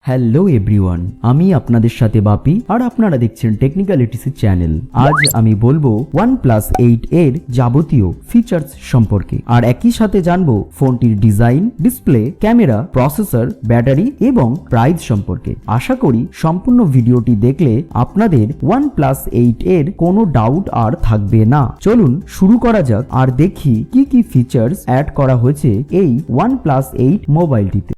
Hello everyone, আমি আপনাদের সাথে বাপি আর আপনারা দেখছেন টেকনিক্যাল এটিসি চ্যানেল। আজ আমি বলবো OnePlus 8 এর যাবতীয় ফিচার্স সম্পর্কে, আর একই সাথে জানবো ফোনটির design, display, camera, processor, battery এবং প্রাইস সম্পর্কে। আশা করি সম্পূর্ণ ভিডিওটি দেখলে আপনাদের OnePlus 8 এর কোনো ডাউট আর থাকবে না। চলুন শুরু করা যাক আর দেখি কি কি ফিচার্স অ্যাড করা হয়েছে এই OnePlus 8 মোবাইলটিতে।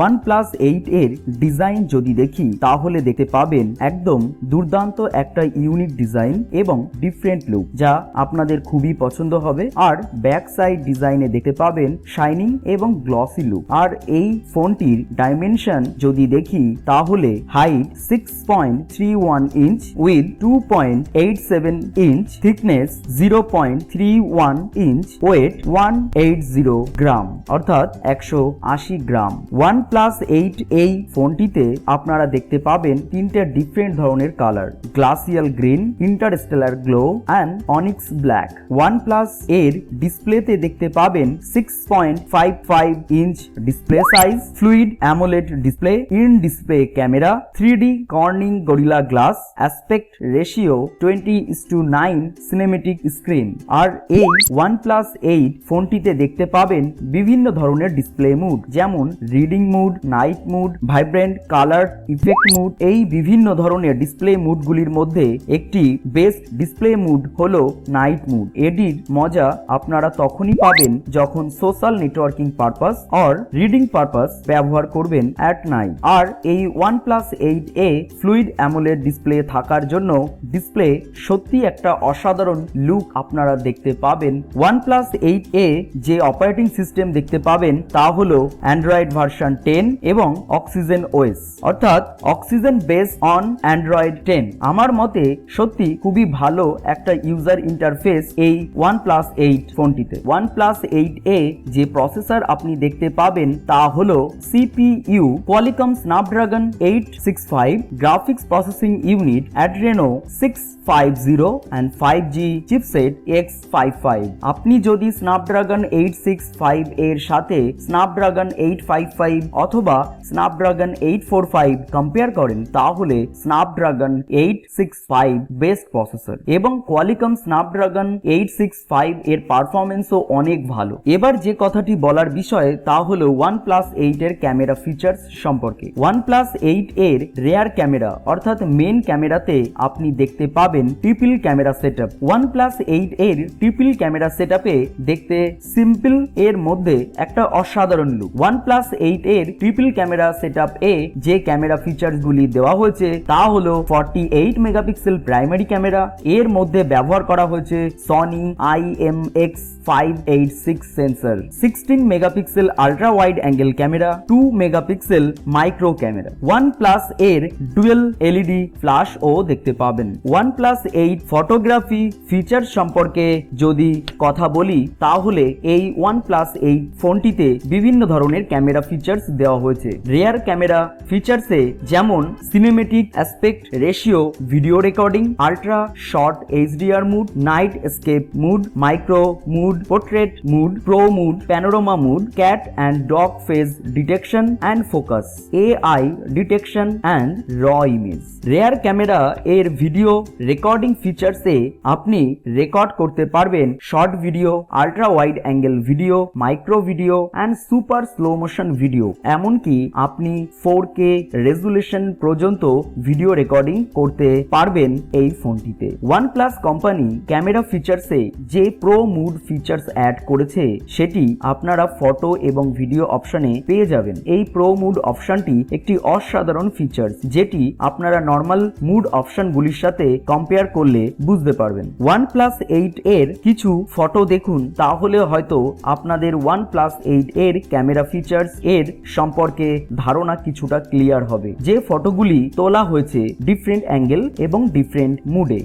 OnePlus 8 এর ডিজাইন যদি দেখি তাহলে দেখতে পাবেন একদম দুর্দান্ত একটা ইউনিক ডিজাইন এবং ডিফারেন্ট লুক, যা আপনাদের খুবই পছন্দ হবে। আর ব্যাক সাইড ডিজাইনে দেখতে পাবেন শাইনিং এবং গ্লসি লুক। আর এই ফোনটির ডাইমেনশন যদি দেখি তাহলে height 6.31 inch width 2.87 inch, thickness 0.31 inch, weight 180 gram অর্থাৎ 180 গ্রাম। OnePlus 8 এই ফোনটিতে আপনারা দেখতে পাবেন তিনটে ডিফারেন্ট ধরনের colour: glacial green, interstellar glow and onyx black. OnePlus এর ডিসপ্লেতে দেখতে পাবেন 6.55 inch display size, fluid AMOLED display, in display camera, 3D Corning Gorilla glass, aspect ratio 20:9 cinematic screen. আর এই OnePlus 8 ফোনটিতে দেখতে পাবেন বিভিন্ন ধরনের ডিসপ্লে মুড, যেমন reading mood, night mood, vibrant colour effect mood. এই বিভিন্ন ধরনের ডিসপ্লে মুডগুলির মধ্যে একটি বেস্ট ডিসপ্লে মুড হলো নাইট মুড। এটির মজা আপনারা তখনই পাবেন যখন social networking purpose are reading purpose ব্যবহার করবেন অ্যাট নাইট। আর এই OnePlus 8 এ ফ্লুইড অ্যামোলেড ডিসপ্লে থাকার জন্য ডিসপ্লে সত্যি একটা অসাধারণ লুক আপনারা দেখতে পাবেন। OnePlus 8 এ যে অপারেটিং সিস্টেম দেখতে পাবেন তা হলো অ্যান্ড্রয়েড ভার্সন 10 এবং অক্সিজেন ওএস, অর্থাৎ অক্সিজেন বেস অন অ্যান্ড্রয়েড 10। আমার মতে সত্যি খুবই ভালো একটা ইউজার ইন্টারফেস এই OnePlus 8 ফোনটিতে। OnePlus 8 এ যে প্রসেসর আপনি দেখতে পাবেন তা হলো CPU Qualcomm Snapdragon 865, graphics processing unit Adreno 650 and 5G chipset X55। আপনি যদি স্ন্যাপড্রাগন 865 এর সাথে স্ন্যাপড্রাগন 855 অথবা স্ন্যাপড্রাগন 845 কম্পেয়ার করেন তাহলে স্ন্যাপড্রাগন 865 বেস্ট প্রসেসর এবং কোয়ালিকম স্ন্যাপড্রাগন 865 এর পারফরমেন্সও অনেক ভালো। এবার যে কথাটি বলার বিষয় তা হলো OnePlus 8 এর ক্যামেরা ফিচার্স সম্পর্কে। OnePlus 8 এর রেয়ার ক্যামেরা অর্থাৎ মেন ক্যামেরাতে আপনি দেখতে পাবেন ট্রিপল ক্যামেরা সেটআপ। OnePlus 8 এর ট্রিপল ক্যামেরা সেটআপে দেখতে সিম্পল এর মধ্যে একটা অসাধারণ লুক। OnePlus 8 এর ট্রিপল ক্যামেরা সেটআপ এ যে ক্যামেরা ফিচার্স গুলি দেওয়া হয়েছে তা হলো 48 মেগাপিক্সেল প্রাইমারি ক্যামেরা, এর মধ্যে ব্যবহার করা হয়েছে Sony IMX586 sensor, 16 megapixel ultra wide angle camera, 2 megapixel micro camera. OnePlus এর ডুয়েল এলইডি ফ্ল্যাশ ও দেখতে পাবেন। OnePlus 8 ফটোগ্রাফি ফিচার সম্পর্কে যদি কথা বলি তাহলে এই OnePlus 8 ফোনটিতে বিভিন্ন ধরনের ক্যামেরা ফিচার্স দেওয়া হয়েছে। রেয়ার ক্যামেরা ফিচার্সে যেমন cinematic aspect ratio, video recording, ultra short HDR mode, night escape mode, micro mode, portrait mode, pro mode, panorama mode, cat and dog face detection and focus, AI detection and raw image. Rear camera এর video recording ফিচার্সে আপনি record করতে পারবেন short video, ultra wide angle video, micro video and super slow motion video. এমনকি আপনি 4K resolution পর্যন্ত video recording করতে পারবেন এই ফোনটিতে। OnePlus কোম্পানি ক্যামেরা ফিচার্সে যে প্রো মুড ফিচার্স অ্যাড করেছে সেটি আপনারা ফটো এবং ভিডিও অপশনে পেয়ে যাবেন। এই প্রো মুড অপশনটি একটি অসাধারণ ফিচার্স, যেটি আপনারা নর্মাল মুড অপশনগুলির সাথে কম্পেয়ার করলে বুঝতে পারবেন। OnePlus 8 এর কিছু ফটো দেখুন, তাহলে হয়তো আপনাদের OnePlus 8 এর ক্যামেরা ফিচার্স এর সম্পর্কে ধারণা কিছুটা ক্লিয়ার হবে, যে ফটোগুলি তোলা হয়েছে ডিফারেন্ট অ্যাঙ্গেল এবং ডিফারেন্ট মুডে।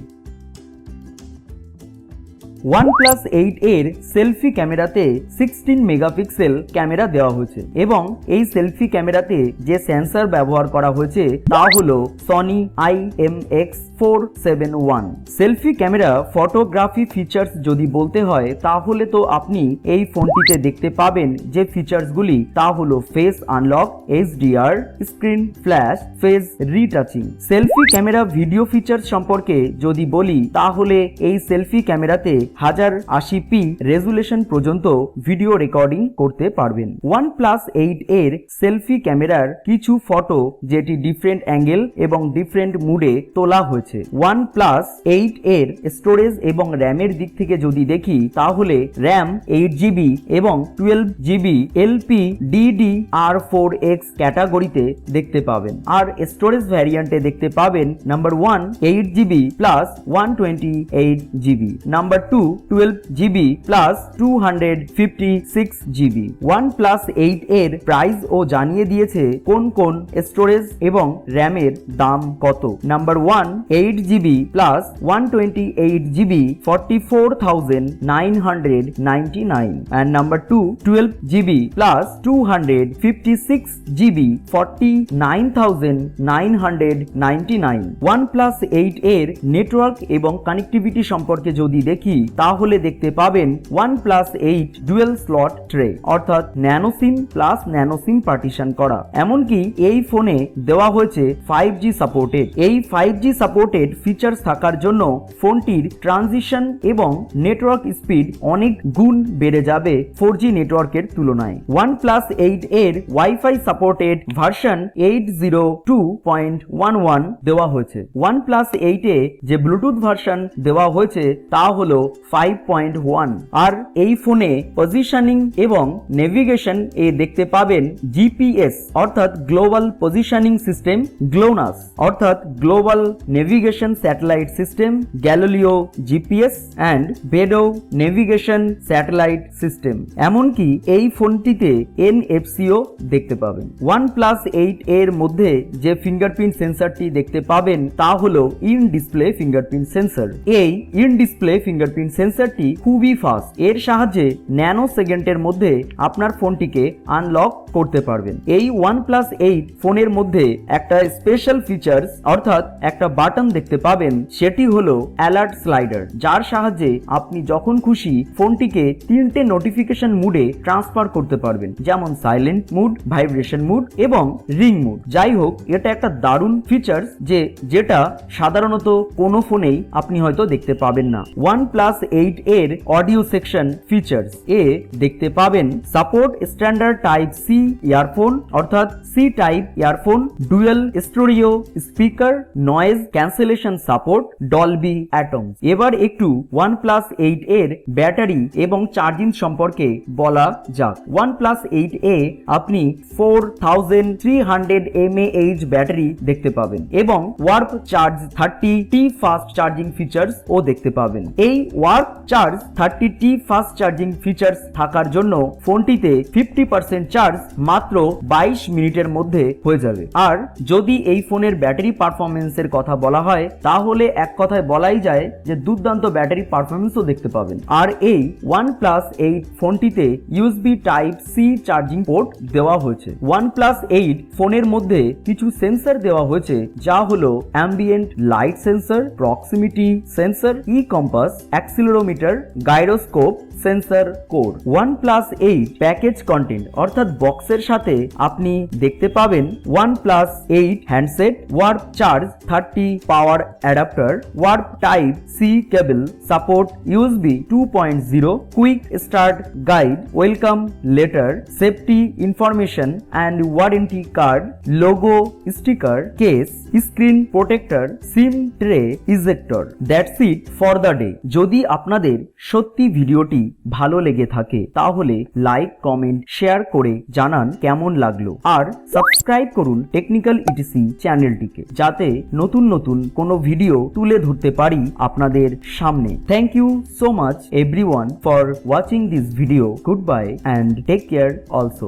OnePlus 8 এর সেলফি ক্যামেরাতে 16 মেগাপিক্সেল ক্যামেরা দেওয়া হয়েছে এবং এই সেলফি ক্যামেরাতে যে সেন্সর ব্যবহার করা হয়েছে তা হলো Sony IMX471। Selfie camera photography features যদি বলতে হয় তাহলে তো আপনি এই ফোনটিতে দেখতে পাবেন যে ফিচার্সগুলি তা হলো face unlock, HDR, screen flash, face retouching. Selfie camera video features সম্পর্কে যদি বলি তাহলে এই সেলফি ক্যামেরাতে 1080p রেজুলেশন পর্যন্ত ভিডিও রেকর্ডিং করতে পারবেন। OnePlus 8 এর সেলফি ক্যামেরার কিছু ফটো যেটি ডিফারেন্ট অ্যাঙ্গেল এবং ডিফারেন্ট মুডে তোলা হয়েছে। OnePlus 8 এর স্টোরেজ এবং র্যামের দিক থেকে যদি দেখি তাহলে র্যাম 8GB এবং 12GB LPDDR4X ক্যাটাগরিতে দেখতে পাবেন, আর স্টোরেজ ভ্যারিয়েন্টে দেখতে পাবেন number 1 8GB plus 128GB, number 2 12GB plus 256GB। OnePlus 8 এর প্রাইস ও জানিয়ে দিয়েছে কোন কোন স্টোরেজ এবং র্যামের দাম কত। Number 1 8GB plus 128GB 44,999 and number 2 12GB plus 256GB 49,999। OnePlus 8 এর নেটওয়ার্ক এবং কানেক্টিভিটি সম্পর্কে যদি দেখি তাহলে দেখতে পাবেন OnePlus 8 ডুয়েল স্লট ট্রে অর্থাৎ ন্যানো সিম প্লাস ন্যানো সিম পার্টিশন করা। এমনকি এই ফোনে দেওয়া হয়েছে 5G সাপোর্টেড। এই 5G সাপোর্টেড ফিচার্স থাকার জন্য ফোনটির ট্রানজিশন এবং নেটওয়ার্ক স্পিড অনেক গুণ বেড়ে যাবে 4G নেটওয়ার্কের তুলনায়। OnePlus 8 এর ওয়াইফাই সাপোর্টেড ভার্সন 802.11 দেওয়া হয়েছে। OnePlus 8 এ যে ব্লুটুথ ভার্সন দেওয়া হয়েছে তা হলো 5.1, আর এই ফোনে পজিশনিং এবং নেভিগেশন এ দেখতে পাবেন GPS অর্থাৎ গ্লোবাল পজিশনিং সিস্টেম, গ্লোনাস অর্থাৎ global navigation satellite system, Galileo GPS and Beidou navigation satellite system. এমনকি এই ফোনটিতে NFCও দেখতে পাবেন। OnePlus 8 এর মধ্যে যে ফিঙ্গারপ্রিন্ট সেন্সরটি দেখতে পাবেন তা হলো ইন ডিসপ্লে ফিঙ্গারপ্রিন্ট সেন্সর। এই ইন ডিসপ্লে ফিঙ্গারপ্রিন্ট সেন্সরটি খুবই ফাস্ট। এর সাহায্যে ন্যানো সেকেন্ডের মধ্যে আপনার ফোনটিকে আনলক করতে পারবেন। এই OnePlus 8 ফোনের মধ্যে একটা স্পেশাল ফিচার্স অর্থাৎ একটা বাটন দেখতে পাবেন, সেটি হলো অ্যালার্ট স্লাইডার, যার সাহায্যে আপনি যখন খুশি ফোনটিকে 3টে নোটিফিকেশন মুডে ট্রান্সফার করতে পারবেন, যেমন সাইলেন্ট মুড, ভাইব্রেশন মুড এবং রিং মুড। যাই হোক, এটা একটা দারুণ ফিচার্স যেটা সাধারণত কোনো ফোনেই আপনি হয়তো দেখতে পাবেন না। OnePlus 8 এর অডিও সেকশন ফিচার্স এ দেখতে পাবেন support standard type C earphone অর্থাৎ C type earphone, dual stereo speaker, noise cancellation support, Dolby Atmos. এবার একটু OnePlus 8 এর ব্যাটারি এবং চার্জিং সম্পর্কে বলা যাক। OnePlus 8 এ আপনি 4300 mAh ব্যাটারি দেখতে পাবেন এবং warp charge 30T fast charging features ও দেখতে পাবেন। এই warp charge 30T fast charging features থাকার জন্য ফোনটিতে 50% চার্জ মাত্র 22 মিনিটের মধ্যে হয়ে যাবে। আর যদি এই ফোনের ব্যাটারি পারফরমেন্সের কথা বলা হয় তাহলে এক কথায় বলাই যায় যে দুর্দান্ত ব্যাটারি পারফরমেন্সও দেখতে পাবেন। আর এই OnePlus 8 ফোনটিতে USB type C charging port দেওয়া হয়েছে। OnePlus 8 ফোনের মধ্যে কিছু সেন্সর দেওয়া হয়েছে, যা হলো ambient light sensor, proximity sensor, E compass, accelerometer, gyroscope sensor core. OnePlus 8 package content অর্থাৎ বক্সের সাথে আপনি দেখতে পাবেন OnePlus 8 handset, warp charge 30 power adapter, warp type C cable, support USB 2.0, quick start guide, welcome letter, safety information and warranty card, logo sticker, case, screen protector, SIM tray, ejector. That's it for the day. যদি আপনাদের সত্যি ভিডিওটি ভালো লেগে থাকে তাহলে like, comment, share করে জানান কেমন লাগলো, আর সাবস্ক্রাইব করুন টেকনিক্যাল ইটিসি চ্যানেলটিকে, যাতে নতুন নতুন কোনো ভিডিও তুলে ধরতে পারি আপনাদের সামনে। Thank you so much everyone for watching this video. Good bye and take care also.